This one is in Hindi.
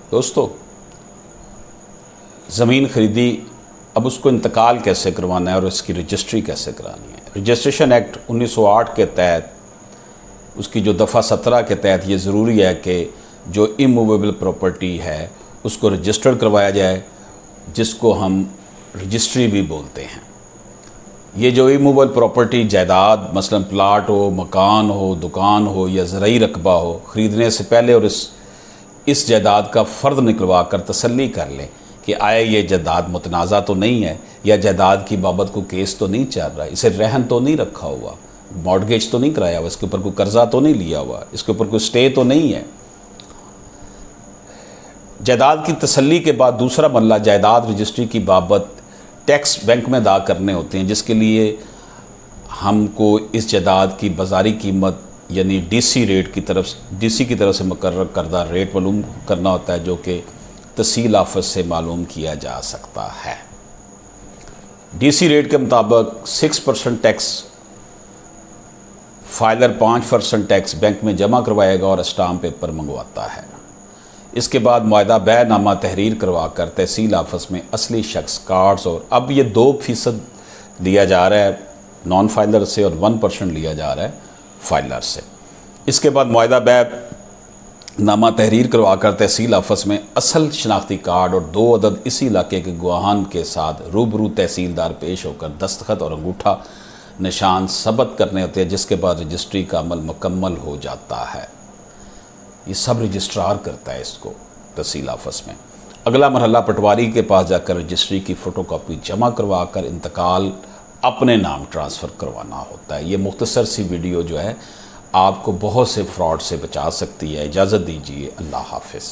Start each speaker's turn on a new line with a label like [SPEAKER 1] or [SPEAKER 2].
[SPEAKER 1] दोस्तों, ज़मीन ख़रीदी, अब उसको इंतकाल कैसे करवाना है और इसकी रजिस्ट्री कैसे करानी है। रजिस्ट्रेशन एक्ट 1908 के तहत, उसकी जो दफ़ा 17 के तहत ये ज़रूरी है कि जो इमूवेबल प्रॉपर्टी है उसको रजिस्टर्ड करवाया जाए, जिसको हम रजिस्ट्री भी बोलते हैं। ये जो इमूवेबल प्रॉपर्टी जायदाद, मसलन प्लाट हो, मकान हो, दुकान हो या ज़रई रकबा हो, ख़रीदने से पहले और इस जायदाद का फ़र्द निकलवा कर तसल्ली कर लें कि आया ये जायदाद मुतनाज़ा तो नहीं है, या जायदाद की बाबत को केस तो नहीं चल रहा है, इसे रहन तो नहीं रखा हुआ, मॉर्गेज तो नहीं कराया हुआ, इसके ऊपर कोई कर्ज़ा तो नहीं लिया हुआ, इसके ऊपर कोई स्टे तो नहीं है। जायदाद की तसल्ली के बाद दूसरा मरला जायदाद रजिस्ट्री की बाबत टैक्स बैंक में अदा करने होते हैं, जिसके लिए हमको इस जायदाद की बाज़ारी कीमत यानी डीसी की तरफ से मुकर्रर करदा रेट मालूम करना होता है, जो कि तहसील ऑफिस से मालूम किया जा सकता है। डीसी रेट के मुताबिक 6% टैक्स फाइलर 5% टैक्स बैंक में जमा करवाएगा और स्टाम्प पेपर मंगवाता है। इसके बाद मुआहदा बैनामा तहरीर करवा कर तहसील ऑफिस में असली शख्स कार्ड्स, और अब ये 2% लिया जा रहा है नॉन फाइलर से और 1% लिया जा रहा है फाइलर से। इसके बाद मुआहदा बैनामा तहरीर करवा कर तहसील ऑफिस में असल शनाख्ती कार्ड और 2 अदद इसी इलाके के गवाहान के साथ रूबरू तहसीलदार पेश होकर दस्तखत और अंगूठा निशान सबत करने होते हैं, जिसके बाद रजिस्ट्री का अमल मुकम्मल हो जाता है। ये सब रजिस्ट्रार करता है इसको तहसील ऑफिस में। अगला मरहला पटवारी के पास जाकर रजिस्ट्री की फ़ोटोकॉपी जमा करवा कर इंतकाल अपने नाम ट्रांसफ़र करवाना होता है। ये मुख्तसर सी वीडियो जो है आपको बहुत से फ्रॉड से बचा सकती है। इजाज़त दीजिए, अल्लाह हाफ़िज़।